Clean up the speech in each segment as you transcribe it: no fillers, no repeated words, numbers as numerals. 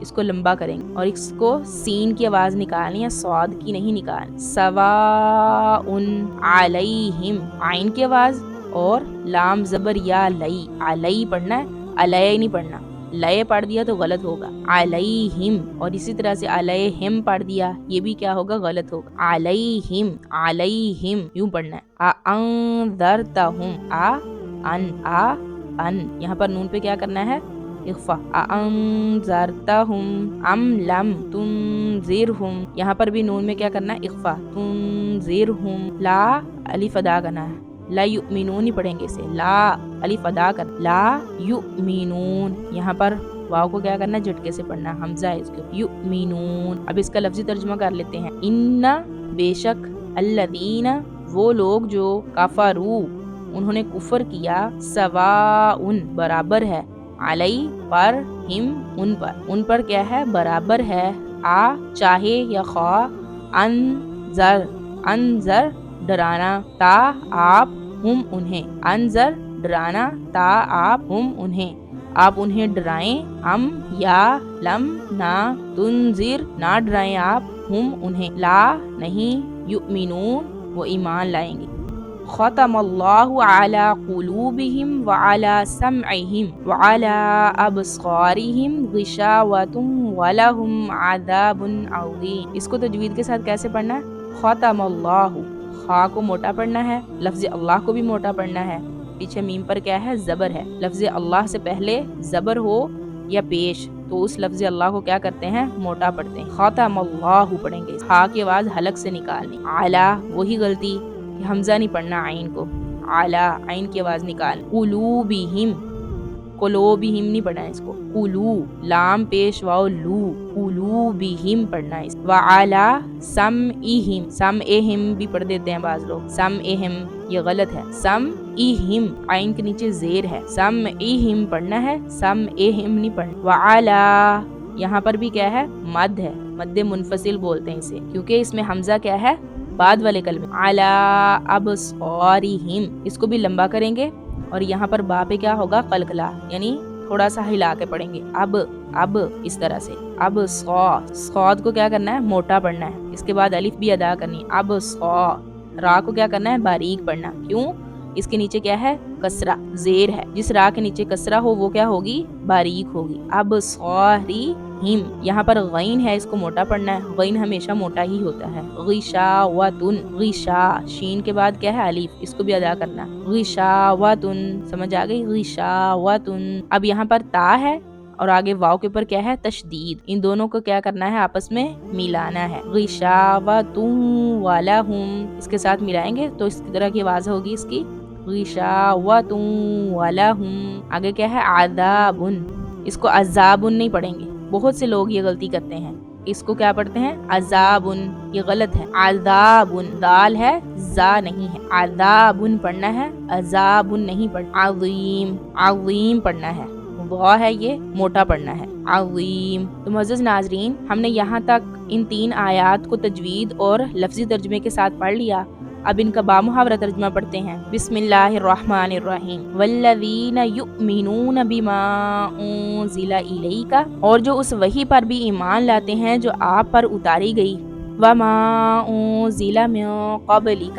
اس کو لمبا کریں گے اور اس کو سین کی آواز نکالنی ہے، صاد کی نہیں نکالنی. سواء علیہم، عین کی آواز اور لام زبر یا لئی، علی پڑھنا ہے، علیہ نہیں پڑھنا. لئے پڑھ دیا تو غلط ہوگا، علیہم. اور اسی طرح سے علیہم پڑھ دیا، یہ بھی کیا ہوگا؟ غلط ہوگا. علیہم، علیہم یوں پڑھنا ہے. انذرتہم، ان یہاں پر نون پہ کیا کرنا ہے؟ اخفا. انذرتہم ام لم تنذرہم، یہاں پر بھی نون میں کیا کرنا ہے؟ اخفا. تنذرہم، لا الف ادا کرنا ہے، لا یؤمنون نہیں پڑھیں گے اسے، لا الف ادا کر، لا یؤمنون. یہاں پر واو کو کیا کرنا ہے؟ جھٹکے سے پڑھنا، حمزہ ہے اس کے یؤمنون. اب اس کا لفظی ترجمہ کر لیتے ہیں. ان بے شک، الذین وہ لوگ جو، کفروا انہوں نے کفر کیا، سواء برابر ہے، علی پر، ہم ان پر کیا ہے؟ برابر ہے. چاہے یا خواہ، انذر ڈرانا، تا آپ، ہم انہیں، انذر ڈرانا، تا آپ، ہم انہیں، آپ انہیں ڈرائیں، ام یا، لم نہ، تنذر نہ ڈرائیں آپ، ہم انہیں، لا نہیں، یؤمنون وہ ایمان لائیں گے. ختم اللہ علی قلوبہم وعلی سمعہم وعلی ابصارہم غشاوۃ ولہم عذاب عظیم. اس کو تجوید کے ساتھ کیسے پڑھنا ہے؟ ختم اللہ، خا کو موٹا پڑھنا ہے، لفظ اللہ کو بھی موٹا پڑھنا ہے. پیچھے میم پر کیا ہے؟ زبر ہے. لفظ اللہ سے پہلے زبر ہو یا پیش تو اس لفظ اللہ کو کیا کرتے ہیں؟ موٹا پڑھتے ہیں. ختم اللہ پڑھیں گے، ہا کی آواز حلق سے نکالنی. اعلیٰ وہی غلطی کہ حمزہ نہیں پڑھنا، عین کو، اعلیٰ عین کی آواز نکال. قلوبہم، قلوبہم نہیں پڑھنا ہے اس کو، قلو لام پیش واو لو، قلوبہم پڑھنا ہے. وعلی سمعہم، سمعہم بھی پڑھ دیتے ہیں بعض لوگ، سمعہم یہ غلط ہے، سمعہم عین کے نیچے زیر ہے، سمعہم پڑھنا ہے، سمعہم نہیں پڑھنا. وعلی یہاں پر بھی کیا ہے؟ مد ہے، مد منفصل بولتے ہیں اسے، کیونکہ اس میں حمزہ کیا ہے؟ بعد والے کلمے. علی ابصارہم، اس کو بھی لمبا کریں گے اور یہاں پر با پہ کیا ہوگا؟ قلقلہ، یعنی تھوڑا سا ہلا کے پڑھیں گے. اب اس طرح سے. اب صاد کو کیا کرنا ہے؟ موٹا پڑھنا ہے. اس کے بعد الف بھی ادا کرنی. اب را کو کیا کرنا ہے؟ باریک پڑھنا. کیوں؟ اس کے نیچے کیا ہے؟ کسرہ، زیر ہے. جس را کے نیچے کسرہ ہو وہ کیا ہوگی؟ باریک ہوگی. اب ہم یہاں پر غین ہے، اس کو موٹا پڑھنا ہے. غین ہمیشہ موٹا ہی ہوتا ہے. غشاوۃن، غشا شین کے بعد کیا ہے؟ الف، اس کو بھی ادا کرنا. غشاوۃن سمجھ آ گئی؟ غشاوۃن. اب یہاں پر تا ہے اور آگے واو کے اوپر کیا ہے؟ تشدید. ان دونوں کو کیا کرنا ہے؟ آپس میں ملانا ہے. غشاوۃ ولہم، اس کے ساتھ ملائیں گے تو اس طرح کی آواز ہوگی اس کی، غشاوۃ ولہم. آگے کیا ہے؟ عذاب، اس کو عذاب نہیں پڑھیں گے. بہت سے لوگ یہ غلطی کرتے ہیں، اس کو کیا پڑھتے ہیں؟ عذاب، یہ غلط ہے. عذاب دال ہے، زا نہیں ہے. عذاب پڑھنا ہے، عذاب نہیں پڑھنا. عظیم، عظیم پڑھنا ہے، وا ہے یہ موٹا پڑھنا ہے. عظیم. تو معزز ناظرین، ہم نے یہاں تک ان 3 آیات کو تجوید اور لفظی ترجمے کے ساتھ پڑھ لیا. اب ان کا بامحاورہ ترجمہ پڑھتے ہیں. بسم اللہ الرحمن الرحیم. والذین یؤمنون بما انزل الیک، اور جو اس وحی پر بھی ایمان لاتے ہیں جو آپ پر اتاری گئی. وما انزل من قبلک،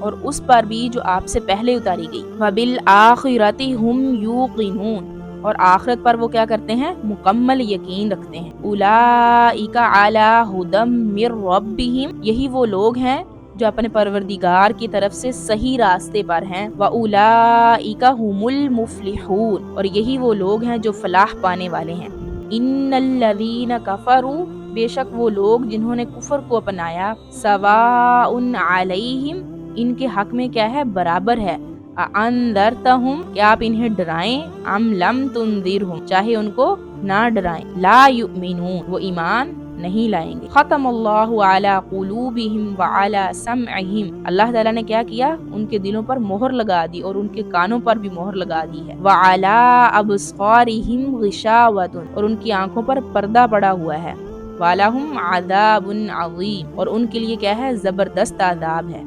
اور اس پر بھی جو آپ سے پہلے اتاری گئی. وبالآخرۃ ھم یوقنون، اور آخرت پر وہ کیا کرتے ہیں؟ مکمل یقین رکھتے ہیں. اولئک علی ھدی من ربہم، یہی وہ لوگ ہیں جو اپنے پروردگار کی طرف سے صحیح راستے پر ہیں. وَأُولَئِكَ هُمُ الْمُفْلِحُونَ، اور یہی وہ لوگ ہیں جو فلاح پانے والے ہیں. إِنَّ الَّذِينَ كَفَرُوا، بے شک وہ لوگ جنہوں نے کفر کو اپنایا. سَوَاءٌ عَلَيْهِمْ، ان کے حق میں کیا ہے؟ برابر ہے. أَأَنذَرْتَهُمْ، کیا آپ انہیں ڈرائیں؟ أَمْ لَمْ تُنذِرْهُمْ، چاہے ان کو نہ ڈرائیں. لَا يُؤْمِنُونَ، وہ ایمان نہیں لائیں گے. ختم اللہ علی قلوبہم وعلی سمعہم، اللہ تعالیٰ نے کیا کیا؟ ان کے دلوں پر مہر لگا دی اور ان کے کانوں پر بھی مہر لگا دی ہے. وعلی ابصارہم غشاوۃ، اور ان کی آنکھوں پر پردہ پڑا ہوا ہے. وَلَهُمْ عَذَابٌ عَظِيمٌ، اور ان کے لیے کیا ہے؟ زبردست عذاب ہے.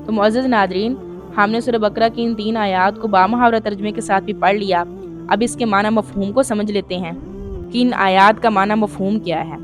تو معزز ناظرین، ہم نے سورہ بقرہ کی ان 3 آیات کو بامحاورہ ترجمے کے ساتھ بھی پڑھ لیا. اب اس کے معنی مفہوم کو سمجھ لیتے ہیں کہ ان آیات کا معنی مفہوم کیا ہے۔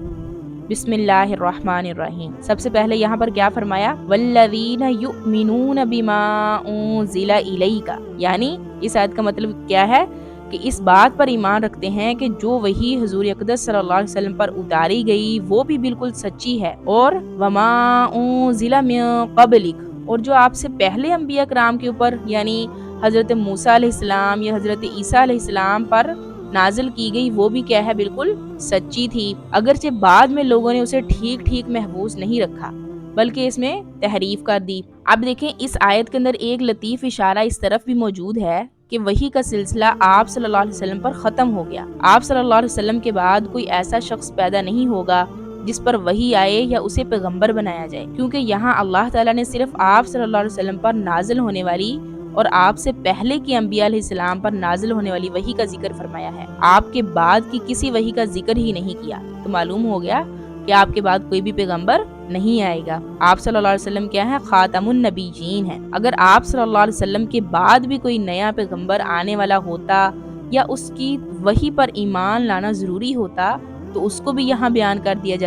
بسم اللہ الرحمن الرحیم، سب سے پہلے یہاں پر کیا فرمایا؟ والذین یؤمنون بما انزل الیک، یعنی اس آیت کا مطلب کیا ہے کہ اس بات پر ایمان رکھتے ہیں کہ جو وحی حضور اقدس صلی اللہ علیہ وسلم پر اتاری گئی وہ بھی بالکل سچی ہے، اور وما انزل من قبلک، اور جو آپ سے پہلے انبیاء کرام کے اوپر یعنی حضرت موسیٰ علیہ السلام یا حضرت عیسیٰ علیہ السلام پر نازل کی گئی وہ بھی کیا ہے؟ بالکل سچی تھی، اگرچہ بعد میں لوگوں نے اسے ٹھیک ٹھیک محفوظ نہیں رکھا بلکہ اس میں تحریف کر دی۔ اب دیکھیں اس آیت کے اندر ایک لطیف اشارہ اس طرف بھی موجود ہے کہ وحی کا سلسلہ آپ صلی اللہ علیہ وسلم پر ختم ہو گیا۔ آپ صلی اللہ علیہ وسلم کے بعد کوئی ایسا شخص پیدا نہیں ہوگا جس پر وحی آئے یا اسے پیغمبر بنایا جائے، کیونکہ یہاں اللہ تعالیٰ نے صرف آپ صلی اللہ علیہ وسلم پر نازل ہونے والی اور آپ سے پہلے کے انبیاء علیہ السلام پر نازل ہونے والی وحی کا ذکر فرمایا ہے، آپ کے بعد کی کسی وحی کا ذکر ہی نہیں کیا۔ تو معلوم ہو گیا کہ آپ کے بعد کوئی بھی پیغمبر نہیں آئے گا۔ آپ صلی اللہ علیہ وسلم کیا ہے؟ خاتم النبیین ہیں۔ اگر آپ صلی اللہ علیہ وسلم کے بعد بھی کوئی نیا پیغمبر آنے والا ہوتا یا اس کی وحی پر ایمان لانا ضروری ہوتا تو اس کو بھی یہاں بیان کر دیا جاتا